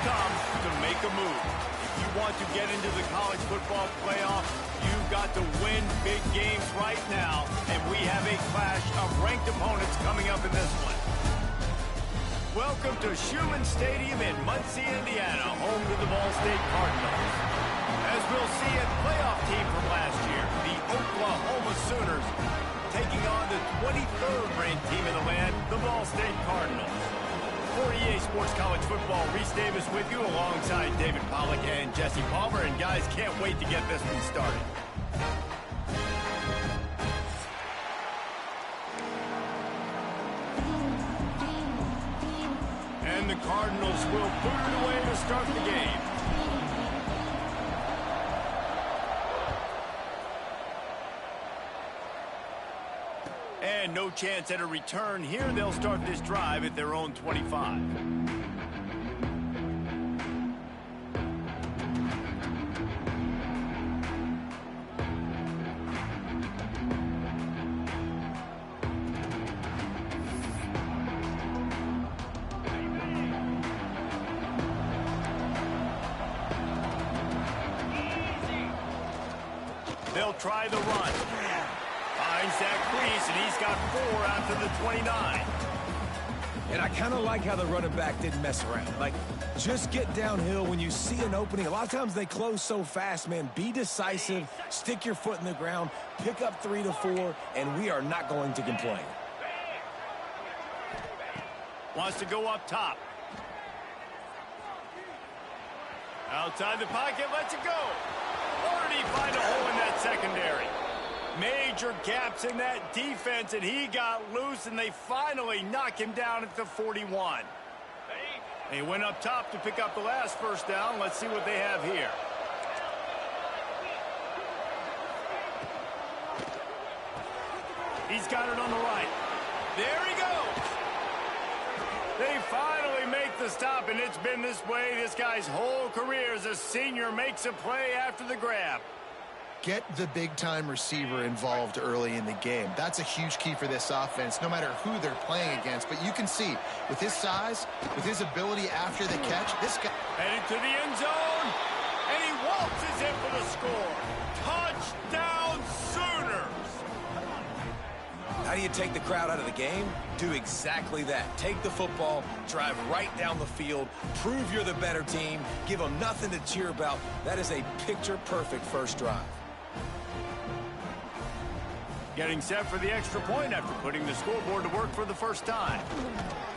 come to make a move. If you want to get into the college football playoff, you've got to win big games right now, and we have a clash of ranked opponents coming up in this one. Welcome to Schumann Stadium in Muncie, Indiana, home to the Ball State Cardinals. As we'll see, a playoff team from last year, the Oklahoma Sooners, taking on the 23rd ranked team in the land, the Ball State Cardinals. For EA Sports College Football, Reese Davis with you alongside David Pollack and Jesse Palmer. And guys, can't wait to get this one started. And the Cardinals will boot it away to start the game. And no chance at a return here. They'll start this drive at their own 25. They'll try the run. Finds that crease, and he's got 4 out to the 29. And I kind of like how the running back didn't mess around. Like, just get downhill when you see an opening. A lot of times they close so fast, man. Be decisive, stick your foot in the ground, pick up 3 to 4, and we are not going to complain. Wants to go up top. Outside the pocket, lets it go. Or did he find a hole in that secondary? Major gaps in that defense, and he got loose, and they finally knock him down at the 41. He went up top to pick up the last first down. Let's see what they have here. He's got it on the right. There he goes. They finally make the stop, and it's been this way this guy's whole career as a senior makes a play after the grab. Get the big-time receiver involved early in the game. That's a huge key for this offense, no matter who they're playing against. But you can see, with his size, with his ability after the catch, this guy... Headed to the end zone, and he waltzes in for the score. Touchdown, Sooners! How do you take the crowd out of the game? Do exactly that. Take the football, drive right down the field, prove you're the better team, give them nothing to cheer about. That is a picture-perfect first drive. Getting set for the extra point after putting the scoreboard to work for the first time.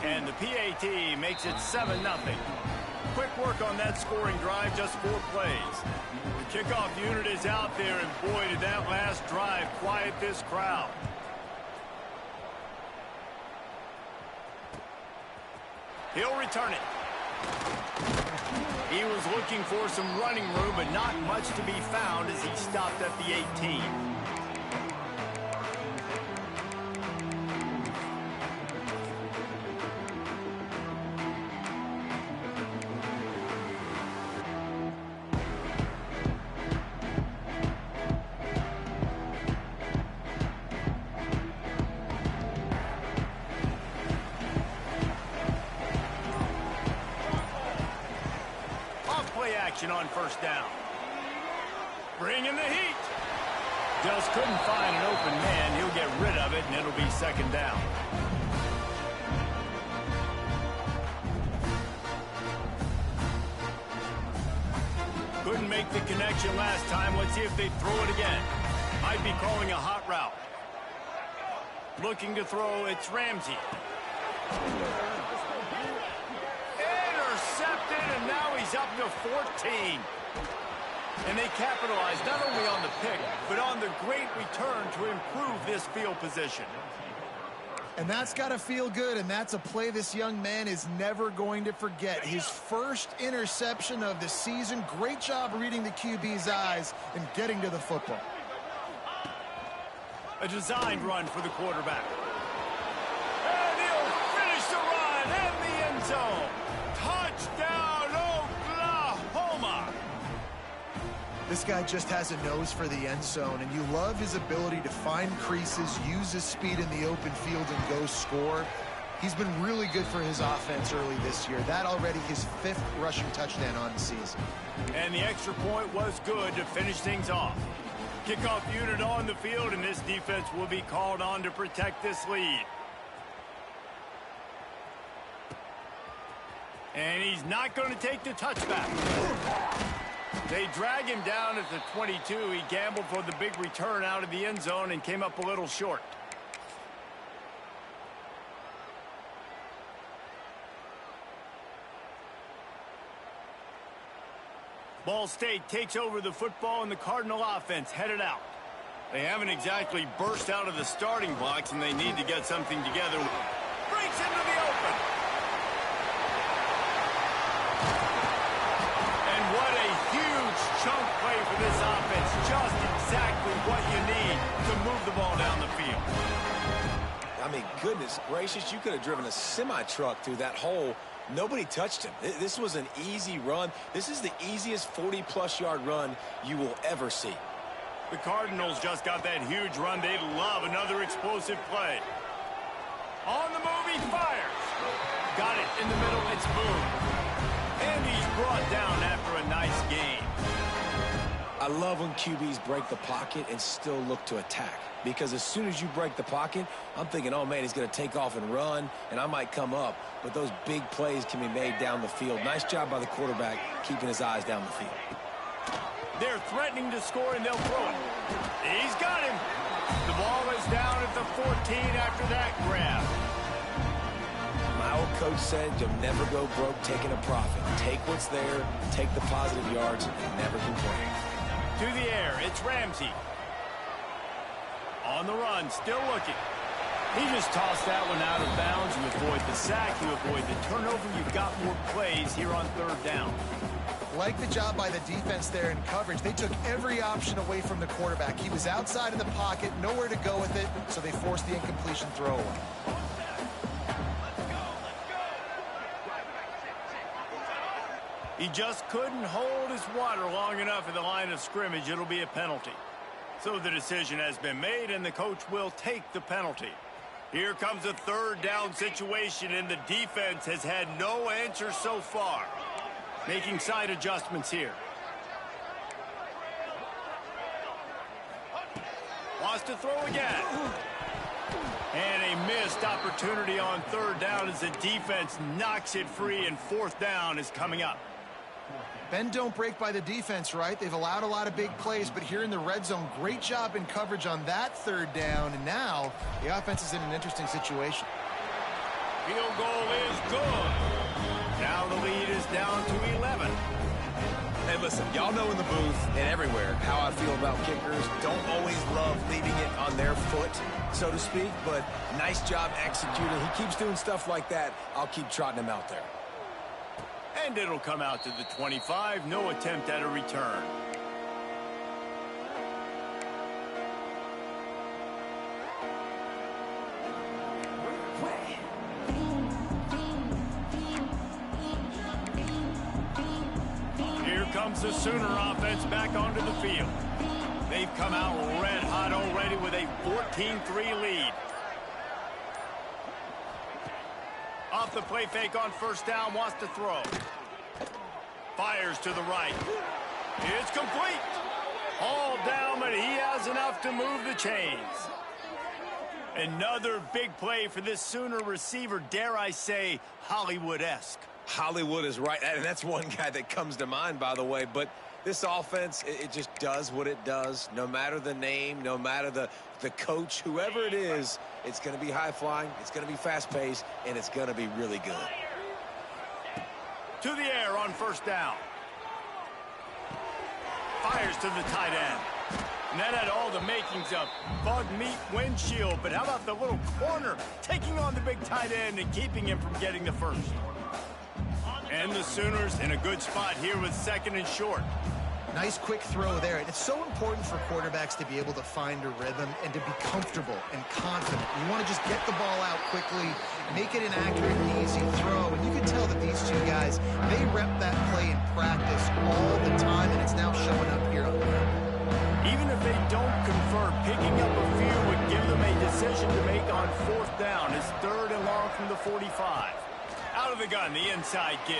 And the PAT makes it 7-0. Quick work on that scoring drive, just 4 plays. The kickoff unit is out there, and boy, did that last drive quiet this crowd. He'll return it. He was looking for some running room, but not much to be found as he stopped at the 18. Action on first down. Bringing the heat. Just couldn't find an open man. He'll get rid of it, and it'll be second down. Couldn't make the connection last time. Let's see if they throw it again. Might be calling a hot route. Looking to throw, it's Ramsey. And now he's up to 14. And they capitalize not only on the pick, but on the great return to improve this field position. And that's got to feel good, and that's a play this young man is never going to forget. His first interception of the season. Great job reading the QB's eyes and getting to the football. A designed run for the quarterback. And he'll finish the run in the end zone. Touchdown, Oklahoma! This guy just has a nose for the end zone, and you love his ability to find creases, use his speed in the open field, and go score. He's been really good for his offense early this year. That already his 5th rushing touchdown on the season. And the extra point was good to finish things off. Kickoff unit on the field, and this defense will be called on to protect this lead. And he's not going to take the touchback. They drag him down at the 22. He gambled for the big return out of the end zone and came up a little short. Ball State takes over the football, and the Cardinal offense headed out. They haven't exactly burst out of the starting blocks, and they need to get something together. Breaks into the open. And what a huge chunk play for this offense. Just exactly what you need to move the ball down the field. I mean, goodness gracious, you could have driven a semi-truck through that hole. Nobody touched him. This was an easy run. This is the easiest 40-plus yard run you will ever see. The Cardinals just got that huge run. They'd love another explosive play. On the move, he fires. Got it in the middle. It's moved. And he's brought down after a nice gain. I love when QBs break the pocket and still look to attack. Because as soon as you break the pocket, I'm thinking, oh, man, he's going to take off and run, and I might come up. But those big plays can be made down the field. Nice job by the quarterback keeping his eyes down the field. They're threatening to score, and they'll throw it. He's got him. The ball is down at the 14 after that grab. My old coach said you'll never go broke taking a profit. Take what's there, take the positive yards, and never complain. To the air, it's Ramsey. On the run, still looking. He just tossed that one out of bounds. You avoid the sack, you avoid the turnover. You've got more plays here on 3rd down. Like the job by the defense there in coverage. They took every option away from the quarterback. He was outside of the pocket, nowhere to go with it, so they forced the incompletion throw away. He just couldn't hold his water long enough in the line of scrimmage. It'll be a penalty. So the decision has been made, and the coach will take the penalty. Here comes a 3rd down situation, and the defense has had no answer so far. Making side adjustments here. Wants to throw again. And a missed opportunity on 3rd down as the defense knocks it free, and 4th down is coming up. Bend don't break by the defense, right? They've allowed a lot of big plays, but here in the red zone, great job in coverage on that 3rd down, and now the offense is in an interesting situation. Field goal is good. Now the lead is down to 11. Hey, listen, y'all know in the booth and everywhere how I feel about kickers. Don't always love leaving it on their foot, so to speak, but nice job executing. He keeps doing stuff like that. I'll keep trotting him out there. And it'll come out to the 25. No attempt at a return. Here comes the Sooner offense back onto the field. They've come out red hot already with a 14-3 lead. Off the play fake on 1st down, wants to throw. Fires to the right. It's complete. All down, but he has enough to move the chains. Another big play for this Sooner receiver, dare I say, Hollywood-esque. Hollywood is right, and that's one guy that comes to mind, by the way, but this offense, it just does what it does. No matter the name, no matter the coach, whoever it is, it's going to be high-flying, it's going to be fast-paced, and it's going to be really good. To the air on 1st down. Fires to the tight end. And that had all the makings of bug meat windshield, but how about the little corner taking on the big tight end and keeping him from getting the first? And the Sooners in a good spot here with 2nd and short. Nice quick throw there. And it's so important for quarterbacks to be able to find a rhythm and to be comfortable and confident. You want to just get the ball out quickly, make it an accurate and easy throw. And you can tell that these two guys, they rep that play in practice all the time, and it's now showing up here on the field. Even if they don't convert, picking up a few would give them a decision to make on 4th down. It's 3rd and long from the 45. Out of the gun, the inside give.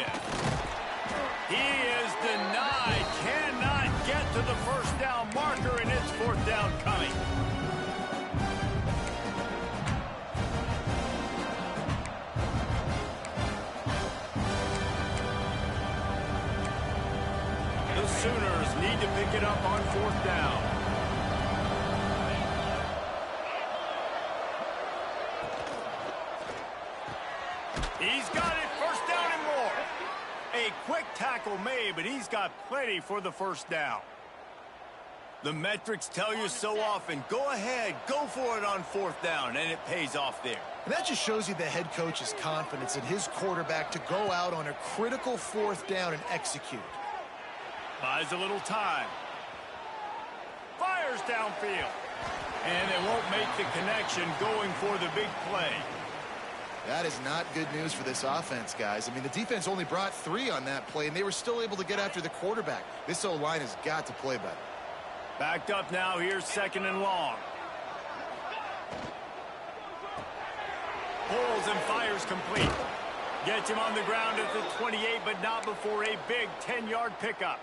He is denied. Cannot get to the 1st down marker, and it's 4th down coming. The Sooners need to pick it up on 4th down. He's got it, 1st down and more. A quick tackle made, but he's got plenty for the 1st down. The metrics tell you so often, go ahead, go for it on 4th down, and it pays off there. And that just shows you the head coach's confidence in his quarterback to go out on a critical 4th down and execute. Buys a little time. Fires downfield. And they won't make the connection going for the big play. That is not good news for this offense, guys. I mean, the defense only brought 3 on that play, and they were still able to get after the quarterback. This O-line has got to play better. Backed up now, here's 2nd and long. Pulls and fires complete. Gets him on the ground at the 28, but not before a big 10-yard pickup.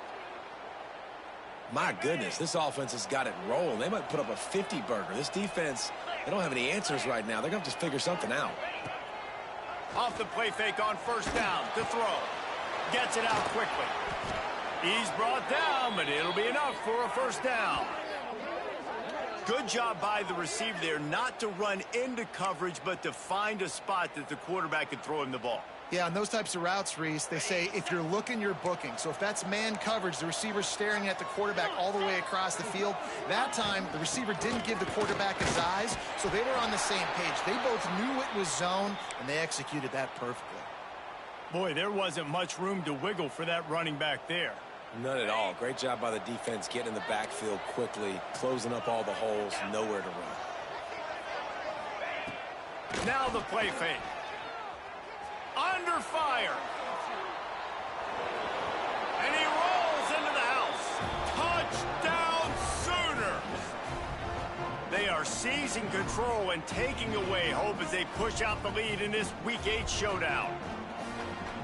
My goodness, this offense has got it rolling. They might put up a 50-burger. This defense, they don't have any answers right now. They're going to just figure something out. Off the play fake on 1st down to throw. Gets it out quickly. He's brought down, but it'll be enough for a 1st down. Good job by the receiver there not to run into coverage, but to find a spot that the quarterback could throw him the ball. Yeah, on those types of routes, Reese, they say if you're looking, you're booking. So if that's man coverage, the receiver's staring at the quarterback all the way across the field. That time, the receiver didn't give the quarterback his eyes, so they were on the same page. They both knew it was zone, and they executed that perfectly. Boy, there wasn't much room to wiggle for that running back there. None at all. Great job by the defense getting in the backfield quickly, closing up all the holes, nowhere to run. Now the play fake. Under fire. And he rolls into the house. Touchdown Sooners. They are seizing control and taking away hope as they push out the lead in this Week 8 showdown.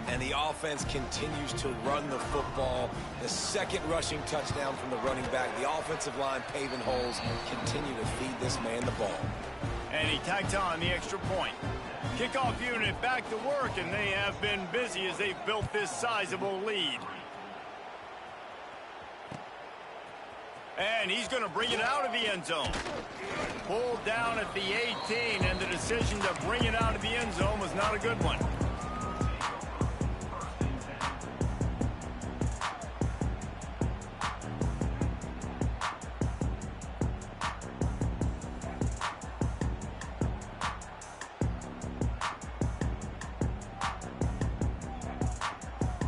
And the offense continues to run the football. The 2nd rushing touchdown from the running back. The offensive line paving holes. Continue to feed this man the ball. And he tacked on the extra point. Kickoff unit back to work, and they have been busy as they've built this sizable lead. And he's going to bring it out of the end zone. Pulled down at the 18, and the decision to bring it out of the end zone was not a good one.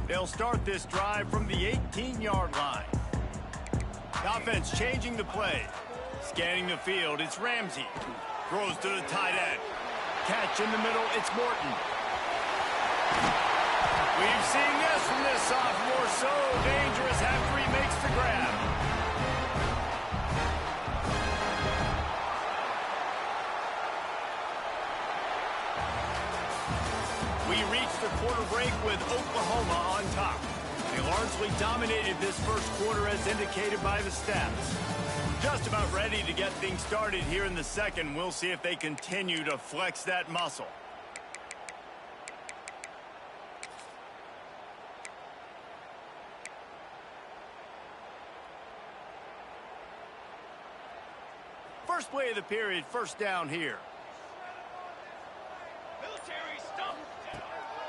They'll start this drive from the 18-yard line. The offense changing the play. Scanning the field, it's Ramsey. Throws to the tight end. Catch in the middle, it's Morton. We've seen this from this sophomore. So dangerous after he makes the grab. We reached the quarter break with Oklahoma on top. They largely dominated this 1st quarter as indicated by the stats. Just about ready to get things started here in the 2nd. We'll see if they continue to flex that muscle. First play of the period, 1st down here.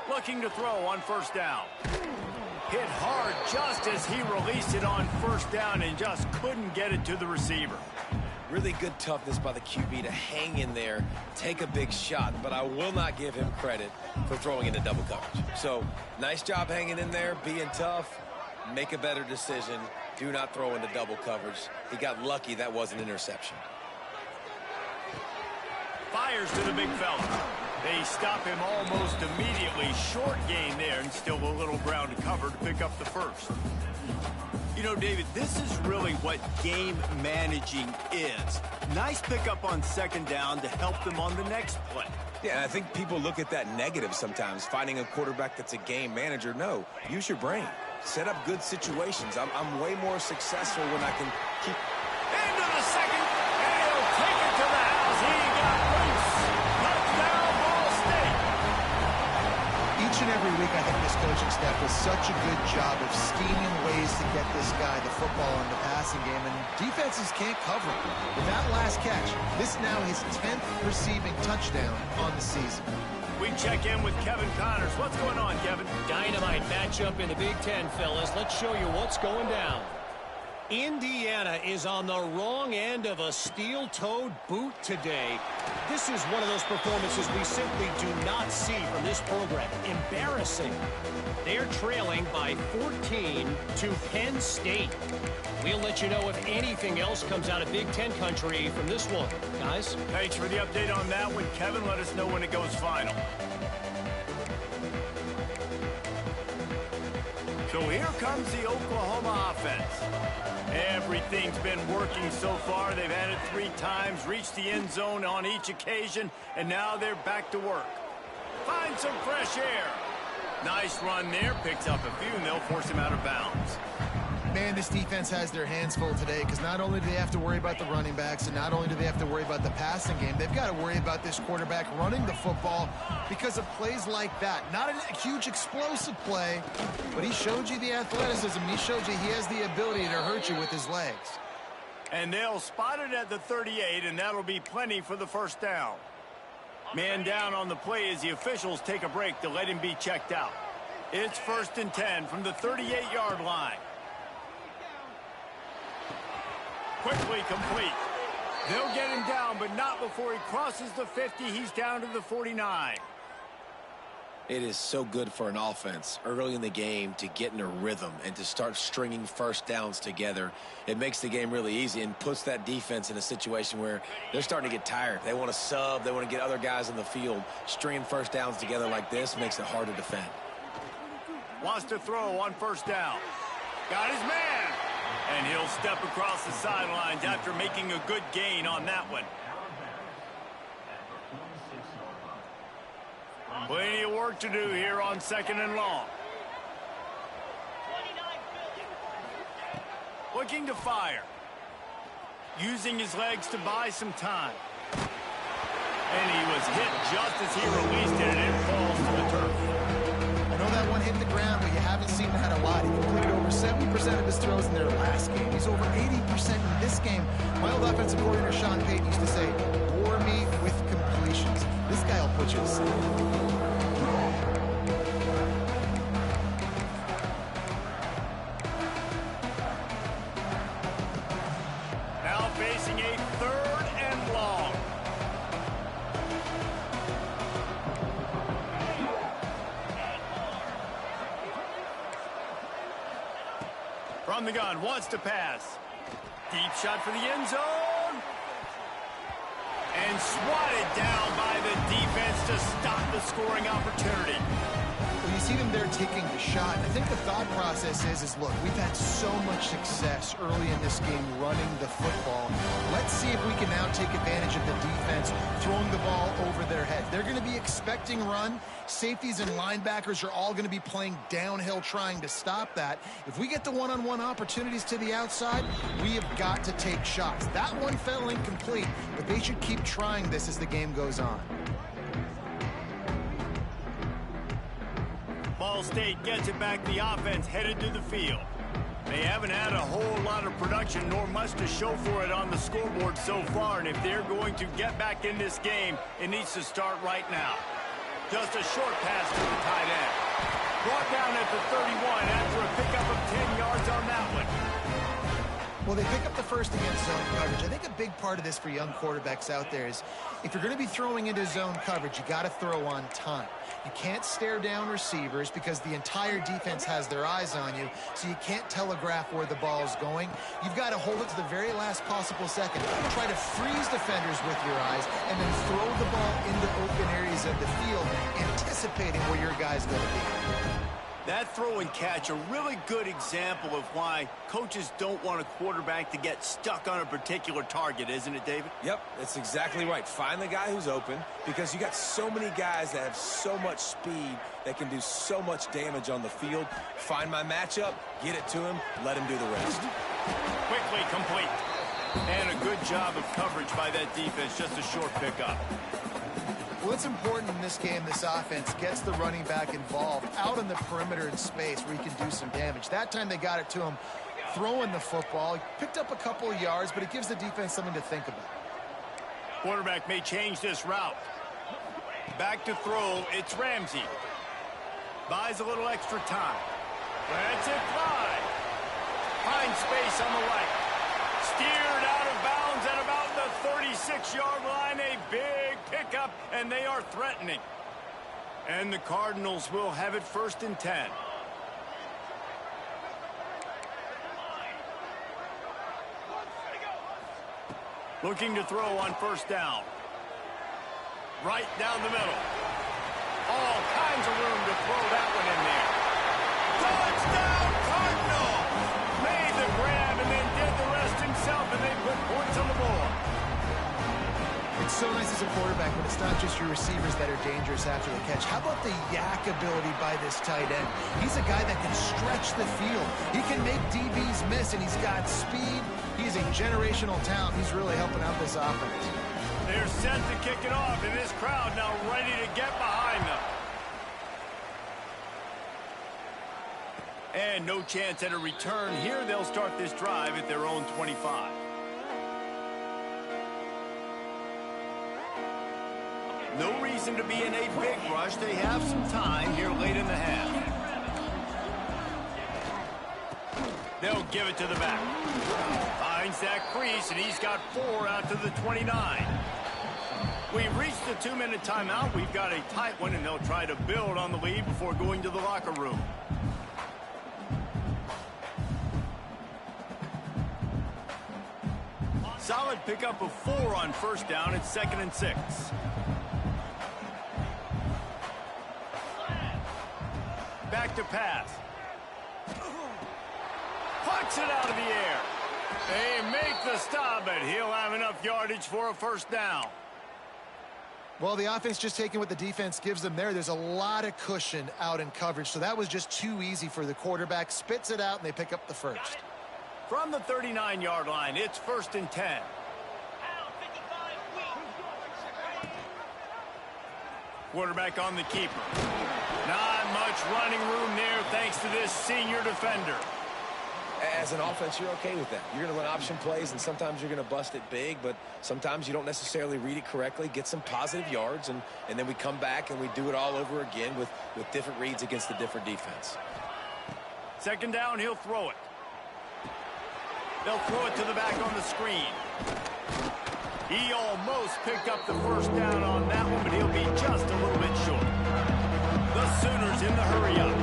Looking to throw on 1st down. Hit hard just as he released it on 1st down and just couldn't get it to the receiver. Really good toughness by the QB to hang in there, take a big shot, but I will not give him credit for throwing into double coverage. So, nice job hanging in there, being tough, make a better decision, do not throw into double coverage. He got lucky that was an interception. Fires to the big fella. They stop him almost immediately. Short gain there, and still a little ground to cover to pick up the first. You know, David, this is really what game managing is. Nice pickup on second down to help them on the next play. Yeah, I think people look at that negative sometimes, finding a quarterback that's a game manager. No, use your brain. Set up good situations. I'm way more successful when I can keep... Into the second, and he'll take it to the house. He got loose. Touchdown, Ball State. Each and every week, I think this coaching staff does such a good job of scheming ways to get this guy the football in the passing game, and defenses can't cover him. With that last catch, this now his 10th receiving touchdown on the season. We check in with Kevin Connors. What's going on, Kevin? Dynamite matchup in the Big Ten, fellas. Let's show you what's going down. Indiana is on the wrong end of a steel-toed boot today. This is one of those performances we simply do not see from this program. Embarrassing. They're trailing by 14 to Penn State. We'll let you know if anything else comes out of Big Ten country from this one. Guys? Thanks for the update on that one, Kevin. Let us know when it goes final. So here comes the Oklahoma offense. Everything's been working so far. They've had it 3 times, reached the end zone on each occasion, and now they're back to work. Find some fresh air. Nice run there. Picks up a few, and they'll force him out of bounds. Man, this defense has their hands full today because not only do they have to worry about the running backs and not only do they have to worry about the passing game, they've got to worry about this quarterback running the football because of plays like that. Not a huge explosive play, but he showed you the athleticism. He showed you he has the ability to hurt you with his legs. And they'll spot it at the 38, and that'll be plenty for the first down. Man down on the play as the officials take a break to let him be checked out. It's 1st and 10 from the 38-yard line. Quickly complete. They'll get him down, but not before he crosses the 50. He's down to the 49. It is so good for an offense early in the game to get in a rhythm and to start stringing first downs together. It makes the game really easy and puts that defense in a situation where they're starting to get tired. They want to sub. They want to get other guys in the field. Stringing first downs together like this makes it hard to defend. Wants to throw on first down. Got his man. And he'll step across the sidelines after making a good gain on that one. Plenty of work to do here on 2nd and long. Looking to fire. Using his legs to buy some time. And he was hit just as he released it, and it falls to the turf. I know that one hit the ground, but you haven't seen that a lot. He completed over 70% of his throws in their last game. He's over 80% in this game. My old offensive coordinator, Sean Payton, used to say, bore me with completions. This guy will put you to sleep. Now facing a 3rd and long. From the gun, wants to pass. Deep shot for the end zone. And swatted down by the defense to stop the scoring opportunity. Well, you see them there taking the shot. I think the thought process is, look, we've had so much success early in this game running the football. Let's see if we can now take advantage of the defense throwing the ball over their head. They're going to be expecting run. Safeties and linebackers are all going to be playing downhill trying to stop that. If we get the one-on-one opportunities to the outside, we have got to take shots. That one fell incomplete, but they should keep trying this as the game goes on. Ball State gets it back. The offense headed to the field. They haven't had a whole lot of production nor much to show for it on the scoreboard so far, and if they're going to get back in this game, it needs to start right now. Just a short pass to the tight end. Brought down at the 31 after a pickup of 10 yards on that one. Well, they pick up the first against zone coverage. I think a big part of this for young quarterbacks out there is if you're going to be throwing into zone coverage, you got to throw on time. You can't stare down receivers because the entire defense has their eyes on you, so you can't telegraph where the ball is going. You've got to hold it to the very last possible second. Try to freeze defenders with your eyes and then throw the ball into open areas of the field, anticipating where your guy's going to be. That throw and catch, a really good example of why coaches don't want a quarterback to get stuck on a particular target, isn't it, David? Yep, that's exactly right. Find the guy who's open because you got so many guys that have so much speed that can do so much damage on the field. Find my matchup, get it to him, let him do the rest. Quickly complete. And a good job of coverage by that defense, just a short pickup. Well, it's important in this game this offense gets the running back involved out in the perimeter in space where he can do some damage. That time they got it to him throwing the football. He picked up a couple of yards, but it gives the defense something to think about. Quarterback may change this route. Back to throw, it's Ramsey. Buys a little extra time. That's it, fly. Finds space on the right. Steered out of bounds at about the 36-yard line. A big pickup, and they are threatening. And the Cardinals will have it 1st and 10. Looking to throw on 1st down. Right down the middle. All kinds of room to throw that one in there. Touchdown, Cardinals! Made the grab and then did the rest himself, and they put points on the board. It's so nice as a quarterback when it's not just your receivers that are dangerous after the catch. How about the yak ability by this tight end? He's a guy that can stretch the field. He can make DBs miss, and he's got speed. He's a generational talent. He's really helping out this offense. They're set to kick it off, and this crowd now ready to get behind them. And no chance at a return here. They'll start this drive at their own 25. No reason to be in a big rush. They have some time here late in the half. They'll give it to the back. Finds that crease, and he's got 4 out to the 29. We've reached the 2-minute timeout. We've got a tight one, and they'll try to build on the lead before going to the locker room. Solid pickup of 4 on 1st down. It's 2nd and 6. Back to pass. Puts it out of the air. They make the stop, but he'll have enough yardage for a 1st down. Well, the offense just taking what the defense gives them there. There's a lot of cushion out in coverage, so that was just too easy for the quarterback. Spits it out, and they pick up the 1st. From the 39-yard line, it's 1st and 10. Quarterback on the keeper. Not much running room there thanks to this senior defender. As an offense, you're okay with that. You're going to run option plays, and sometimes you're going to bust it big, but sometimes you don't necessarily read it correctly, get some positive yards, and then we come back and we do it all over again with different reads against a different defense. 2nd down, he'll throw it. They'll throw it to the back on the screen. He almost picked up the 1st down on that one, but he'll be just a little bit short. The Sooners in the hurry-up.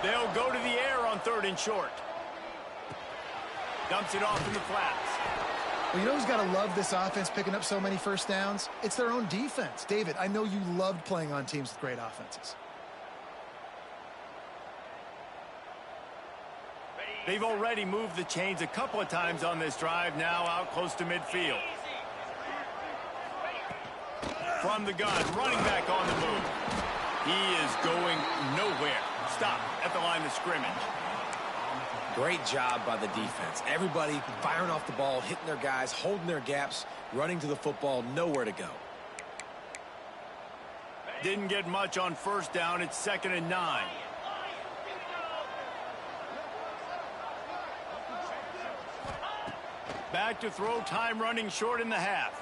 They'll go to the air on 3rd and short. Dumps it off in the flats. Well, you know who's got to love this offense picking up so many 1st downs? It's their own defense. David, I know you loved playing on teams with great offenses. They've already moved the chains a couple of times on this drive, now out close to midfield. From the gun, running back on the move. He is going nowhere. Stop at the line of scrimmage. Great job by the defense. Everybody firing off the ball, hitting their guys, holding their gaps, running to the football, nowhere to go. Didn't get much on 1st down. It's 2nd and 9. Back to throw, time running short in the half.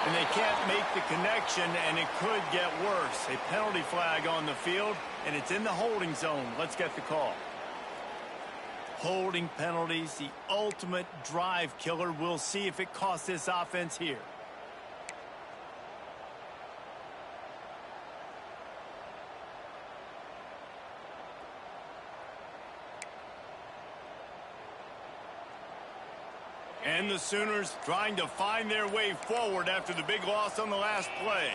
And they can't make the connection, and it could get worse. A penalty flag on the field, and it's in the holding zone. Let's get the call. Holding penalties, the ultimate drive killer. We'll see if it costs this offense here. And the Sooners trying to find their way forward after the big loss on the last play.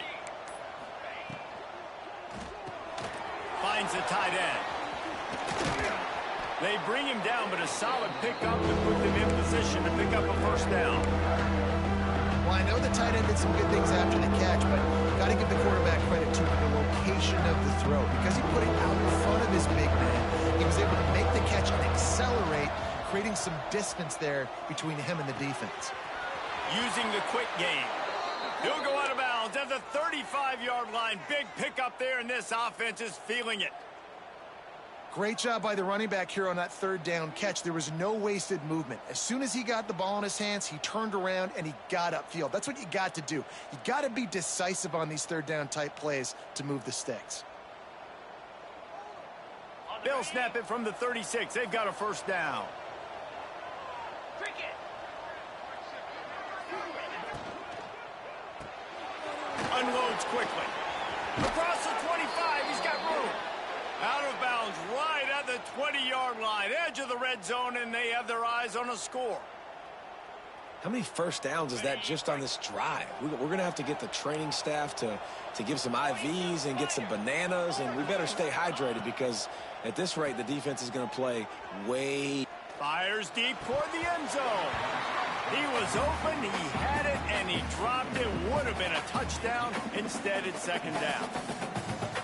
Finds the tight end. They bring him down, but a solid pickup to put them in position to pick up a first down. Well, I know the tight end did some good things after the catch, but got to give the quarterback credit to the location of the throw. Because he put it out in front of his big man, he was able to make the catch and accelerate, creating some distance there between him and the defense. Using the quick game. He'll go out of bounds at the 35-yard line. Big pickup there, and this offense is feeling it. Great job by the running back here on that third down catch. There was no wasted movement. As soon as he got the ball in his hands, he turned around and he got upfield. That's what you got to do. You got to be decisive on these third down type plays to move the sticks. They'll snap it from the 36. They've got a first down. Unloads quickly. Across the 25, he's got room. Out of bounds right at the 20-yard line. Edge of the red zone, and they have their eyes on a score. How many first downs is that just on this drive? We're going to have to get the training staff to give some IVs and get some bananas, and we better stay hydrated because at this rate, the defense is going to play way. Fires deep toward the end zone. He was open, he had it, and he dropped it. Would have been a touchdown. Instead, it's second down.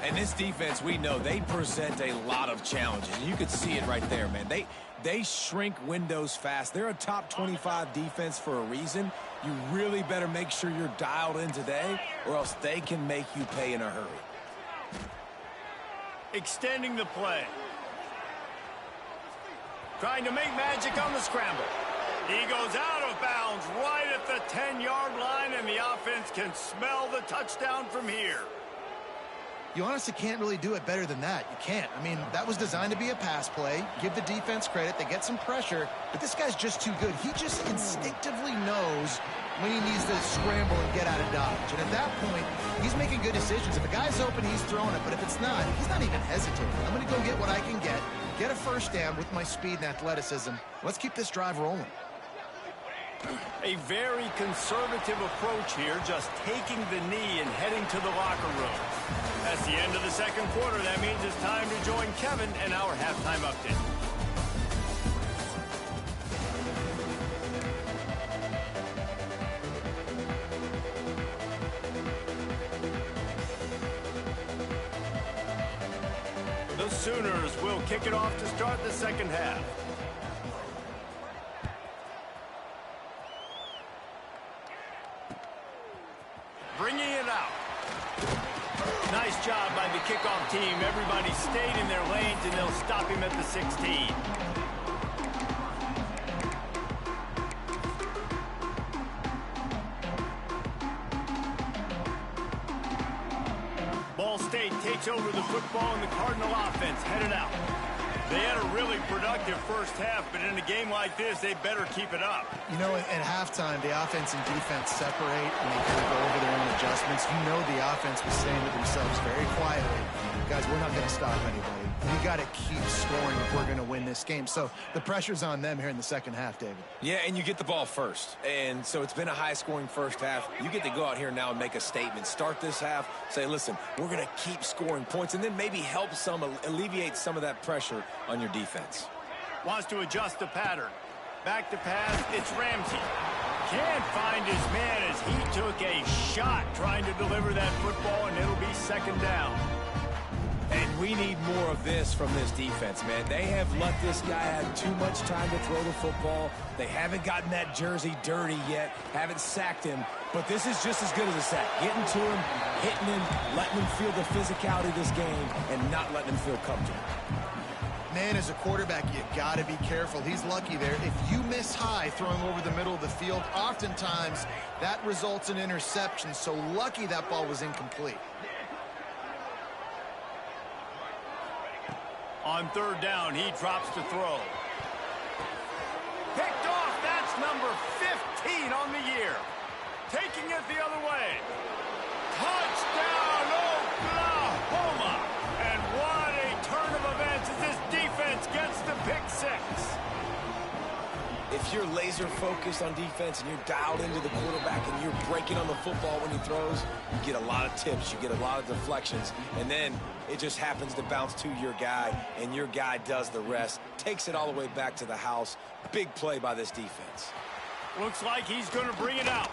And this defense, we know, they present a lot of challenges. You could see it right there, man. They shrink windows fast. They're a top 25 defense for a reason. You really better make sure you're dialed in today, or else they can make you pay in a hurry. Extending the play. Trying to make magic on the scramble. He goes out of bounds right at the 10-yard line, and the offense can smell the touchdown from here. You honestly can't really do it better than that. You can't. I mean, that was designed to be a pass play. Give the defense credit. They get some pressure, but this guy's just too good. He just instinctively knows when he needs to scramble and get out of dodge. And at that point, he's making good decisions. If a guy's open, he's throwing it. But if it's not, he's not even hesitating. I'm going to go get what I can get a first down with my speed and athleticism. Let's keep this drive rolling. A very conservative approach here, just taking the knee and heading to the locker room. That's the end of the second quarter. That means it's time to join Kevin and our halftime update. The Sooners will kick it off to start the second half. Bringing it out. Nice job by the kickoff team. Everybody stayed in their lanes, and they'll stop him at the 16. Ball State takes over the football, and the Cardinal offense headed out. They had a really productive first half, but in a game like this, they better keep it up. You know, at halftime, the offense and defense separate, and they kind of go over their own adjustments. You know the offense was saying to themselves very quietly, guys, we're not going to stop anybody. We got to keep scoring if we're going to win this game. So the pressure's on them here in the second half, David. Yeah, and you get the ball first. And so it's been a high-scoring first half. You get to go out here now and make a statement. Start this half, say, listen, we're going to keep scoring points, and then maybe help alleviate some of that pressure on your defense. Wants to adjust the pattern. Back to pass, it's Ramsey. Can't find his man as he took a shot trying to deliver that football, and it'll be second down. And we need more of this from this defense, man. They have let this guy have too much time to throw the football. They haven't gotten that jersey dirty yet, haven't sacked him. But this is just as good as a sack. Getting to him, hitting him, letting him feel the physicality of this game, and not letting him feel comfortable. Man, as a quarterback, you got to be careful. He's lucky there. If you miss high throwing over the middle of the field, oftentimes that results in interception. So lucky that ball was incomplete. On third down, he drops to throw. Picked off. That's number 15 on the year. Taking it the other way. Touchdown, Oklahoma! And what a turn of events as this defense gets the pick six. If you're laser focused on defense and you're dialed into the quarterback and you're breaking on the football when he throws, you get a lot of tips, you get a lot of deflections, and then it just happens to bounce to your guy, and your guy does the rest, takes it all the way back to the house. Big play by this defense. Looks like he's going to bring it out.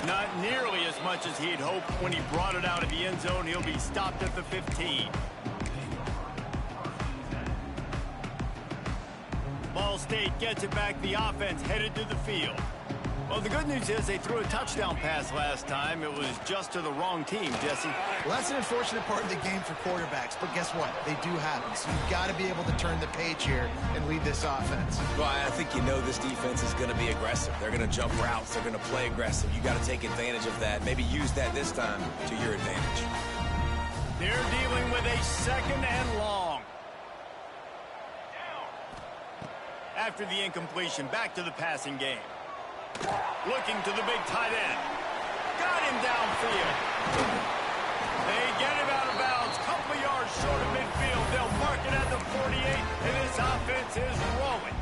Not nearly as much as he'd hoped when he brought it out of the end zone. He'll be stopped at the 15. Ball State gets it back. The offense headed to the field. Well, the good news is they threw a touchdown pass last time. It was just to the wrong team, Jesse. Well, that's an unfortunate part of the game for quarterbacks, but guess what? They do happen. So you've got to be able to turn the page here and lead this offense. Well, I think you know this defense is going to be aggressive. They're going to jump routes. They're going to play aggressive. You got to take advantage of that. Maybe use that this time to your advantage. They're dealing with a second and long. After the incompletion, back to the passing game. Looking to the big tight end. Got him downfield. They get him out of bounds. Couple of yards short of midfield. They'll mark it at the 48, and this offense is rolling.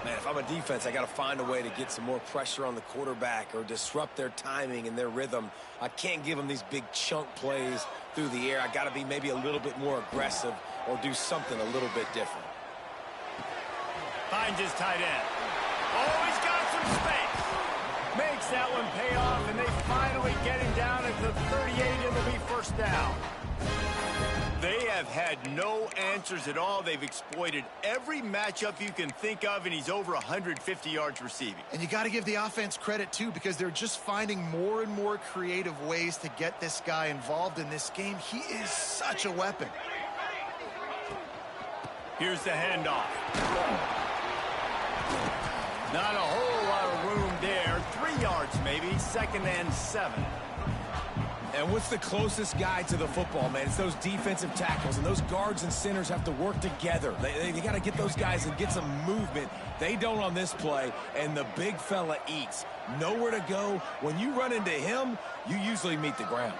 Man, if I'm a defense, I got to find a way to get some more pressure on the quarterback or disrupt their timing and their rhythm. I can't give them these big chunk plays through the air. I got to be maybe a little bit more aggressive or do something a little bit different. Finds his tight end. Oh, he's got some space. Makes that one pay off, and they finally get him down at the 38, and it'll be first down. They have had no answers at all. They've exploited every matchup you can think of, and he's over 150 yards receiving. And you got to give the offense credit, too, because they're just finding more and more creative ways to get this guy involved in this game. He is such a weapon. Here's the handoff. Not a whole lot of room there. 3 yards maybe, second and 7. And what's the closest guy to the football, man? It's those defensive tackles, and those guards and centers have to work together. They got to get those guys and get some movement. They don't on this play, and the big fella eats. Nowhere to go. When you run into him, you usually meet the ground.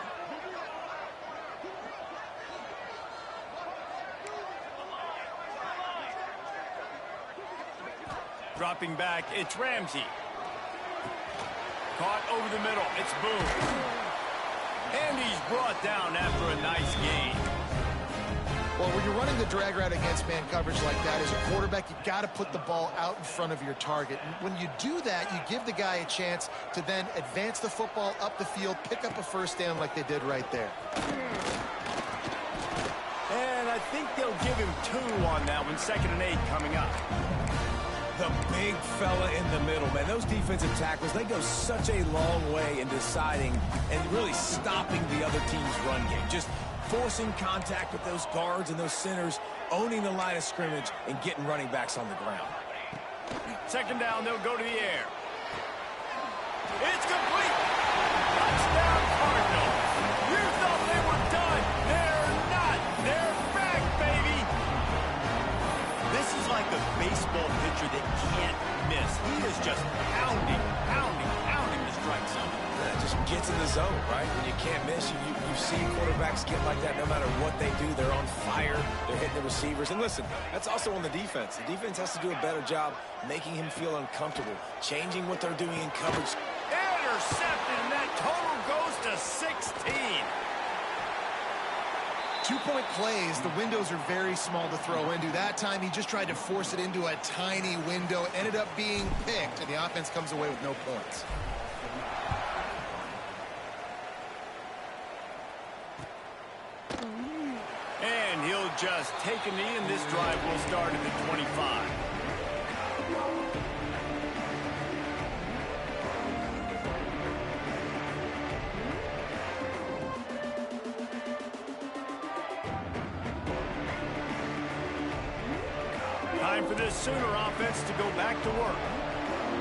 Dropping back, it's Ramsey. Caught over the middle, it's Boone. And he's brought down after a nice gain. Well, when you're running the drag route against man coverage like that, as a quarterback, you got to put the ball out in front of your target. And when you do that, you give the guy a chance to then advance the football up the field, pick up a first down like they did right there. And I think they'll give him 2 on that one, 2nd and 8 coming up. The big fella in the middle, man. Those defensive tackles, they go such a long way in deciding and really stopping the other team's run game. Just forcing contact with those guards and those centers, owning the line of scrimmage, and getting running backs on the ground. 2nd down, they'll go to the air. It's complete. Touchdown, Cardinals. You thought they were done. They're not. They're back, baby. This is like a baseball pitcher that can't miss. He is just pounding the strike zone. It just gets in the zone, right? When you can't miss, you see quarterbacks get like that no matter what they do. They're on fire. They're hitting the receivers. And listen, that's also on the defense. The defense has to do a better job making him feel uncomfortable, changing what they're doing in coverage. Intercepted, and that total goes to 16. 2-point plays, the windows are very small to throw into. That time, he just tried to force it into a tiny window, ended up being picked, and the offense comes away with no points. And he'll just take a knee, and this drive will start at the 25. time for this Sooner offense to go back to work.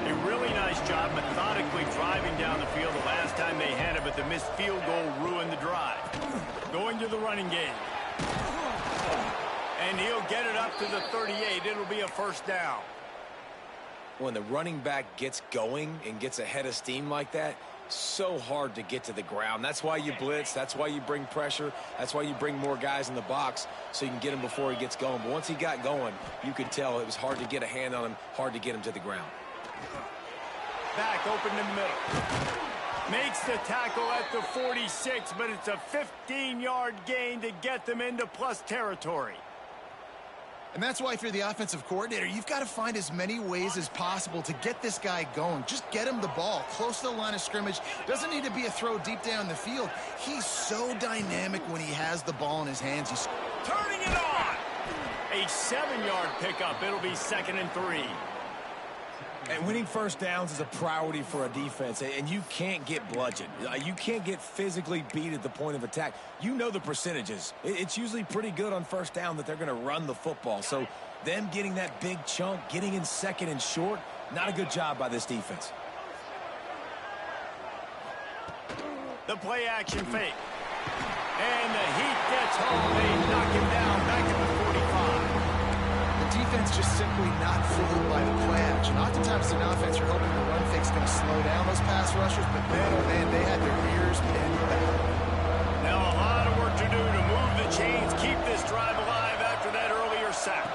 A really nice job methodically driving down the field the last time they had it, but the missed field goal ruined the drive. Going to the running game. And he'll get it up to the 38. It'll be a first down. When the running back gets going and gets ahead of steam like that, so hard to get to the ground. That's why you blitz. That's why you bring pressure. That's why you bring more guys in the box so you can get him before he gets going. But once he got going, you could tell it was hard to get a hand on him, hard to get him to the ground. Back open in the middle. Makes the tackle at the 46, but it's a 15-yard gain to get them into plus territory. And that's why if you're the offensive coordinator, you've got to find as many ways as possible to get this guy going. Just get him the ball close to the line of scrimmage. Doesn't need to be a throw deep down the field. He's so dynamic when he has the ball in his hands. He's turning it on. A 7-yard pickup. It'll be 2nd and 3. And winning first downs is a priority for a defense, and you can't get bludgeoned. You can't get physically beat at the point of attack. You know the percentages. It's usually pretty good on first down that they're going to run the football. So them getting that big chunk, getting in 2nd and short, not a good job by this defense. The play action fake. And the heat gets home. They knock him down back at the 45. Defense just simply not fooled by the play action. Oftentimes in offense, you're hoping the run fake's going to slow down those pass rushers, but man, oh man, they had their ears pinned back. Now a lot of work to do to move the chains, keep this drive alive after that earlier sack.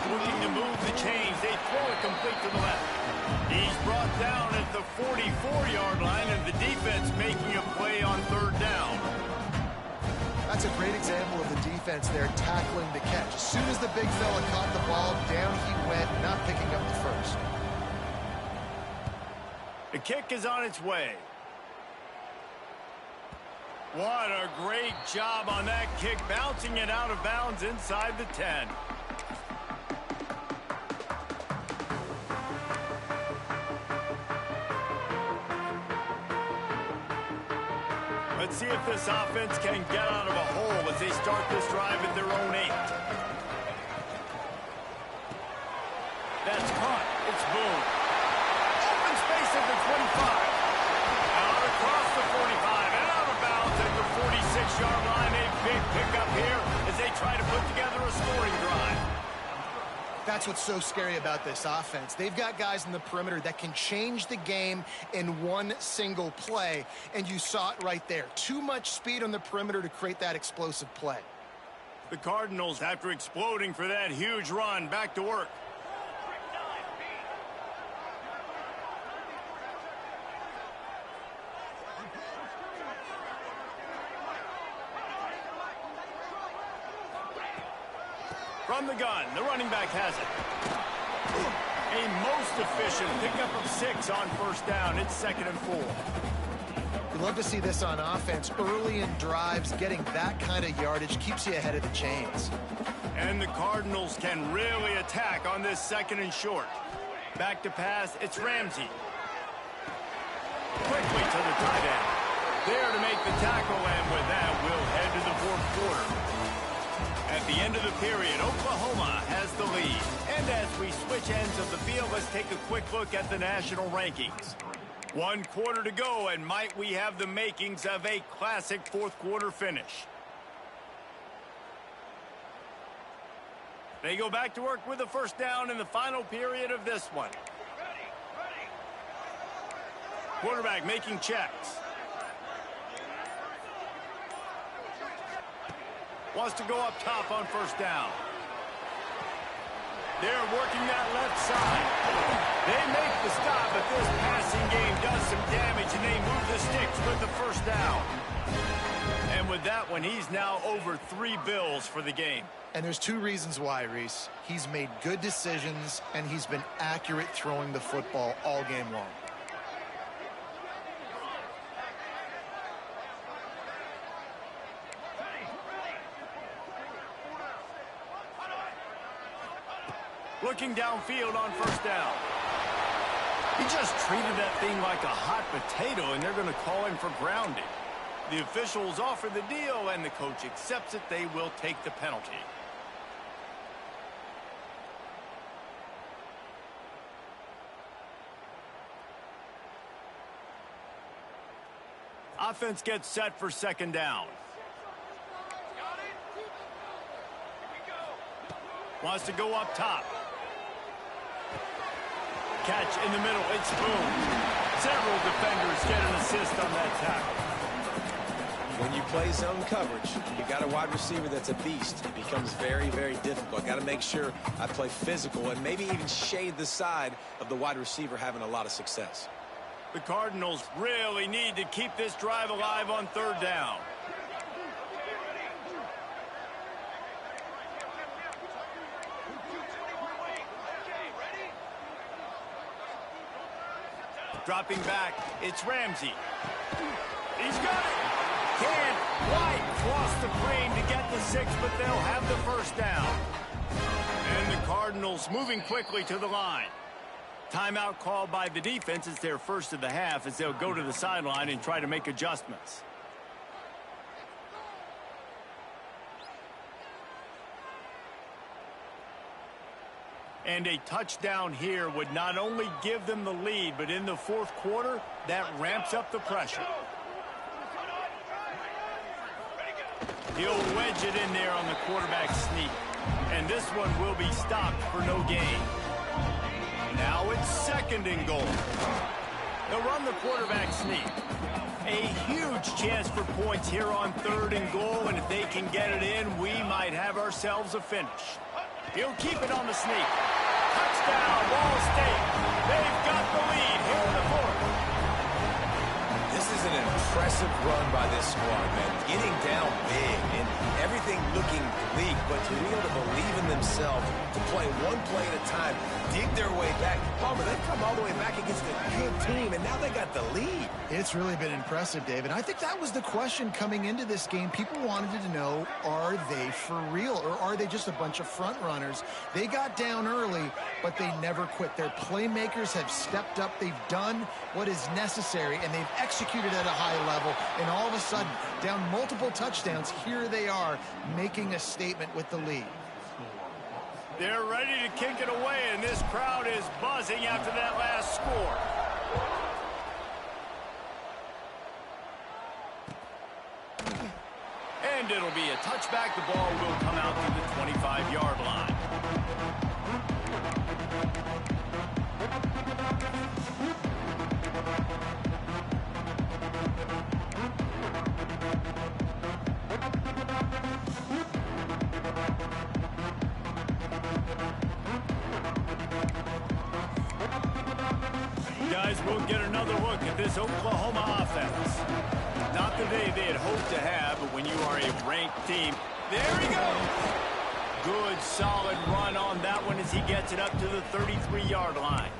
Looking to move the chains, they throw it complete to the left. He's brought down at the 44-yard line, and the defense making a play on 3rd down. That's a great example of the defense there tackling the catch. As soon as the big fella caught the ball, down he went, not picking up the first. The kick is on its way. What a great job on that kick, bouncing it out of bounds inside the 10. Let's see if this offense can get out of a hole as they start this drive at their own 8. That's caught. It's Boone. Open space at the 25. Out across the 45 and out of bounds at the 46-yard line. A big pickup here as they try to put together a scoring drive. That's what's so scary about this offense. They've got guys in the perimeter that can change the game in one single play, and you saw it right there. Too much speed on the perimeter to create that explosive play. The Cardinals, after exploding for that huge run, back to work. From the gun, the running back has it. A most efficient pickup of 6 on first down. It's 2nd and 4. You love to see this on offense. Early in drives, getting that kind of yardage keeps you ahead of the chains. And the Cardinals can really attack on this 2nd and short. Back to pass, it's Ramsey. Quickly to the tight end. There to make the tackle, and with that, we'll head to the 4th quarter. At the end of the period, Oklahoma has the lead. And as we switch ends of the field, let's take a quick look at the national rankings. 1 quarter to go, and might we have the makings of a classic 4th quarter finish. They go back to work with a first down in the final period of this one. Quarterback making checks. Wants to go up top on first down. They're working that left side. They make the stop, but this passing game does some damage, and they move the sticks with the first down. And with that one, he's now over 3 bills for the game. And there's 2 reasons why, Reese. He's made good decisions, and he's been accurate throwing the football all game long. Looking downfield on first down. He just treated that thing like a hot potato, and they're going to call him for grounding. The officials offer the deal, and the coach accepts it. They will take the penalty. offense gets set for second down. Wants to go up top. Catch in the middle. It's boom. Several defenders get an assist on that tackle. When you play zone coverage, you got a wide receiver that's a beast. It becomes very, very difficult. Got to make sure I play physical and maybe even shade the side of the wide receiver having a lot of success. The Cardinals really need to keep this drive alive on third down. Dropping back, it's Ramsey. He's got it. Can't quite cross the plane to get the 6, but they'll have the first down. And the Cardinals moving quickly to the line. Timeout called by the defense. It's their first of the half as they'll go to the sideline and try to make adjustments. And a touchdown here would not only give them the lead, but in the fourth quarter, that ramps up the pressure. He'll wedge it in there on the quarterback sneak. And this one will be stopped for no gain. Now it's second and goal. They'll run the quarterback sneak. A huge chance for points here on third and goal, and if they can get it in, we might have ourselves a finish. He'll keep it on the sneak. Touchdown, Ball State. They've got the lead here in the fourth. This is an impressive run by this squad, man. Getting down big and everything looking bleak, but to be able to believe in themselves, to play one play at a time, dig their way back. Palmer, they've come all the way back against a good team, and now they got the lead. It's really been impressive, David. I think that was the question coming into this game. People wanted to know, are they for real, or are they just a bunch of front runners? They got down early, but they never quit. Their playmakers have stepped up. They've done what is necessary, and they've executed at a high level, and all of a sudden, down multiple touchdowns, here they are making a statement with the lead. They're ready to kick it away, and this crowd is buzzing after that last score. And it'll be a touchback. The ball will come out to the 25-yard line. Guys, we'll get another look at this Oklahoma offense. Not the day they had hoped to have, but when you are a ranked team, there he goes. Good, solid run on that one as he gets it up to the 33-yard line.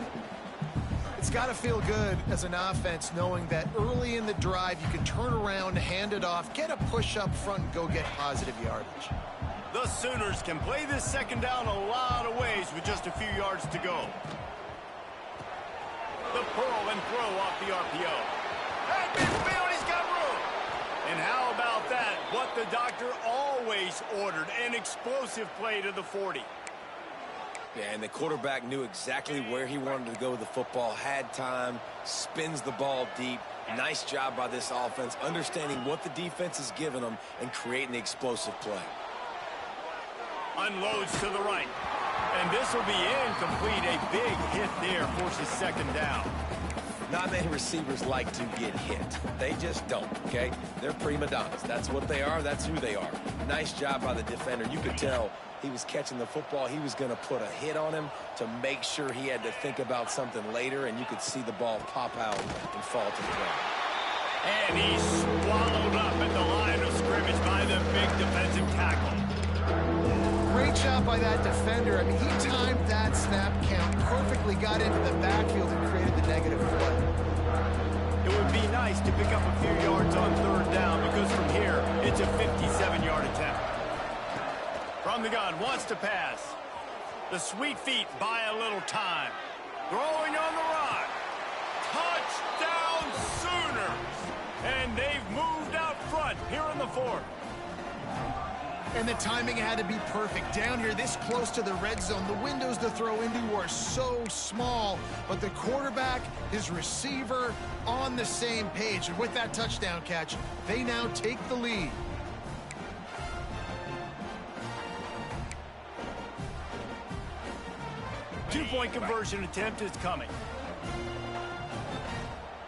It's got to feel good as an offense knowing that early in the drive you can turn around, hand it off, get a push up front, and go get positive yardage. The Sooners can play this second down a lot of ways with just a few yards to go. The pearl and throw off the RPO. At midfield, he's got room. And how about that? What the doctor always ordered, an explosive play to the 40. Yeah, and the quarterback knew exactly where he wanted to go with the football, had time, spins the ball deep. Nice job by this offense, understanding what the defense is giving them and creating the explosive play. Unloads to the right. And this will be incomplete. A big hit there forces second down. Not many receivers like to get hit. They just don't, okay? They're prima donnas. That's what they are. That's who they are. Nice job by the defender. You could tell he was catching the football. He was going to put a hit on him to make sure he had to think about something later, and you could see the ball pop out and fall to the ground. And he's swallowed up at the line of scrimmage by the big defensive tackle. Great job by that defender. I mean, he timed that snap count perfectly, got into the backfield and created the negative play. It would be nice to pick up a few yards on third down because from here, it's a 57-yard attempt. From the gun, wants to pass. The sweet feet buy a little time. Throwing on the run. Touchdown Sooners! And they've moved out front here in the fourth. And the timing had to be perfect. Down here, this close to the red zone, the windows to throw into are so small, but the quarterback, his receiver, on the same page. And with that touchdown catch, they now take the lead. Two-point conversion attempt is coming.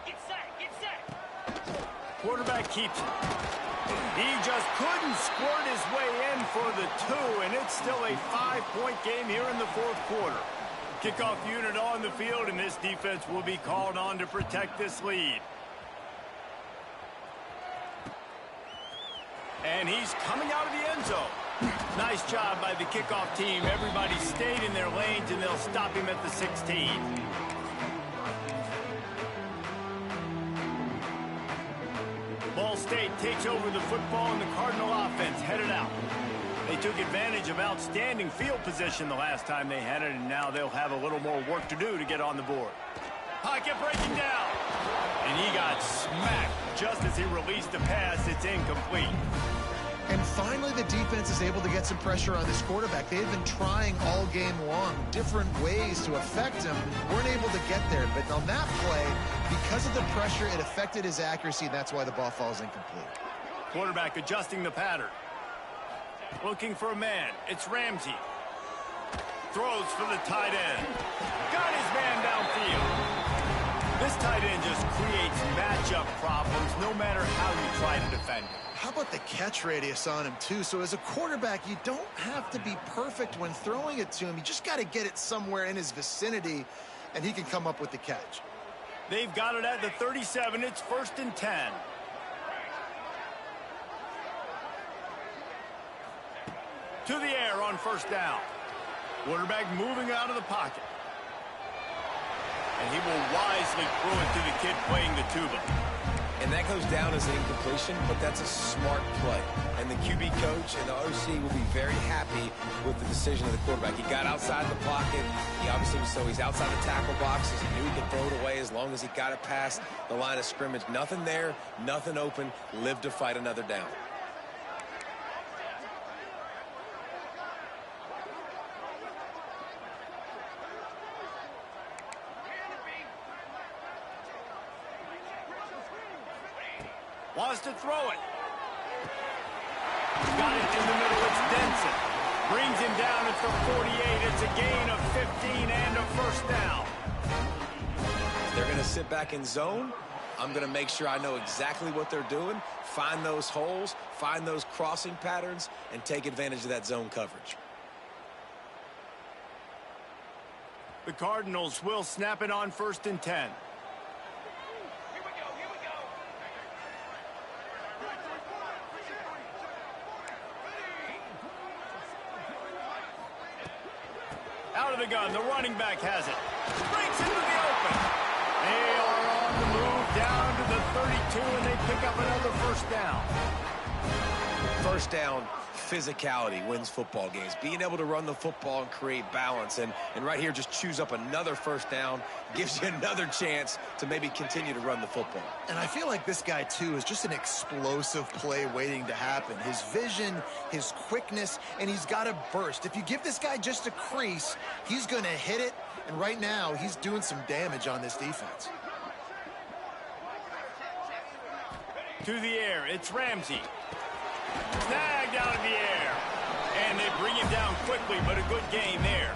Get set. Quarterback keeps it. He just couldn't squirt his way in for the two, and it's still a 5-point game here in the fourth quarter. Kickoff unit on the field, and this defense will be called on to protect this lead. And he's coming out of the end zone. Nice job by the kickoff team. Everybody stayed in their lanes, and they'll stop him at the 16. Ball State takes over the football, and the Cardinal offense headed out. They took advantage of outstanding field position the last time they had it, and now they'll have a little more work to do to get on the board. Pocket breaking down. And he got smacked just as he released the pass. It's incomplete. And finally, the defense is able to get some pressure on this quarterback. They had been trying all game long, different ways to affect him. Weren't able to get there. But on that play, because of the pressure, it affected his accuracy, and that's why the ball falls incomplete. Quarterback adjusting the pattern. Looking for a man. It's Ramsey. Throws for the tight end. Got his man downfield. This tight end just creates matchup problems no matter how you try to defend him. How about the catch radius on him, too? So as a quarterback, you don't have to be perfect when throwing it to him. You just got to get it somewhere in his vicinity, and he can come up with the catch. They've got it at the 37. It's 1st and 10. To the air on 1st down. Quarterback moving out of the pocket. And he will wisely throw it to the kid playing the tuba. And that goes down as an incompletion, but that's a smart play. And the QB coach and the OC will be very happy with the decision of the quarterback. He got outside the pocket. He obviously was, so he's outside the tackle boxes. He knew he could throw it away as long as he got it past the line of scrimmage. Nothing there, nothing open. Live to fight another down. Wants to throw it. Got it in the middle. It's Denson. Brings him down at the 48. It's a gain of 15 and a 1st down. They're going to sit back in zone. I'm going to make sure I know exactly what they're doing, find those holes, find those crossing patterns, and take advantage of that zone coverage. The Cardinals will snap it on 1st and 10. Out of the gun, the running back has it. Breaks into the open. They are on the move down to the 32, and they pick up another 1st down. 1st down, physicality wins football games. Being able to run the football and create balance. And right here, just choose up another 1st down. Gives you another chance to maybe continue to run the football. And I feel like this guy, too, is just an explosive play waiting to happen. His vision, his quickness, and he's got a burst. If you give this guy just a crease, he's going to hit it. And right now, he's doing some damage on this defense. To the air, it's Ramsey. Snagged out of the air. And they bring him down quickly, but a good gain there.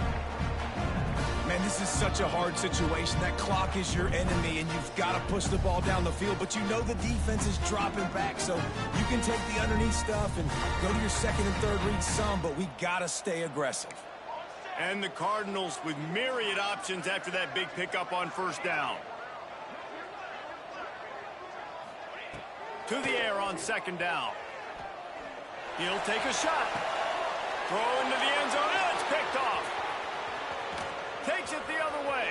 Man, this is such a hard situation. That clock is your enemy, and you've got to push the ball down the field, but you know the defense is dropping back, so you can take the underneath stuff and go to your 2nd and 3rd read some, but we got to stay aggressive. And the Cardinals with myriad options after that big pickup on 1st down. To the air on 2nd down. He'll take a shot. Throw into the end zone, and it's picked off. Takes it the other way.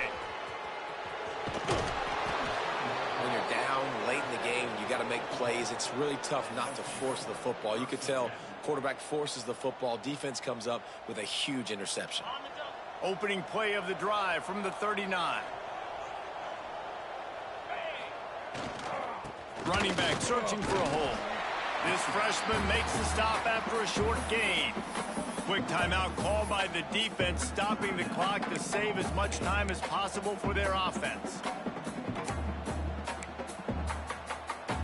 When you're down late in the game, you got to make plays. It's really tough not to force the football. You could tell quarterback forces the football. Defense comes up with a huge interception. Opening play of the drive from the 39. Running back searching for a hole. This freshman makes the stop after a short gain. Quick timeout called by the defense, stopping the clock to save as much time as possible for their offense.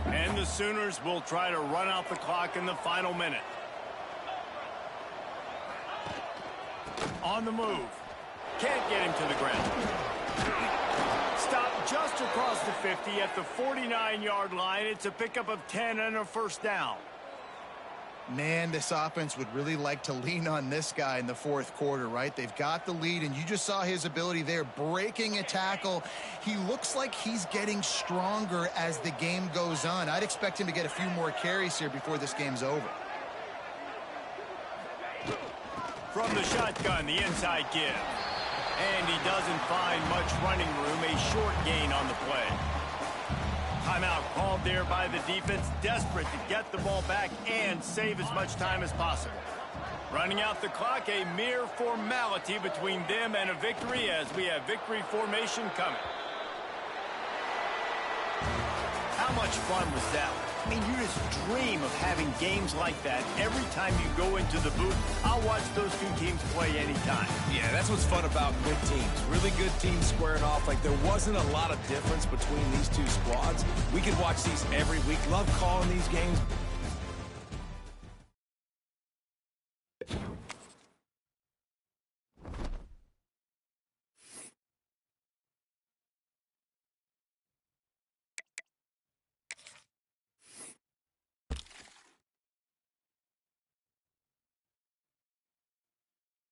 And the Sooners will try to run out the clock in the final minute. On the move. Can't get him to the ground. Stop just across the 50 at the 49-yard line. It's a pickup of 10 and a first down. Man, this offense would really like to lean on this guy in the fourth quarter, right? They've got the lead, and you just saw his ability there, breaking a tackle. He looks like he's getting stronger as the game goes on. I'd expect him to get a few more carries here before this game's over. From the shotgun, the inside give. And he doesn't find much running room, a short gain on the play. Timeout called there by the defense, desperate to get the ball back and save as much time as possible. Running out the clock, a mere formality between them and a victory as we have victory formation coming. How much fun was that? I mean, you just dream of having games like that every time you go into the booth. I'll watch those two teams play anytime. Yeah, that's what's fun about good teams. Really good teams squaring off. Like, there wasn't a lot of difference between these two squads. We could watch these every week. Love calling these games.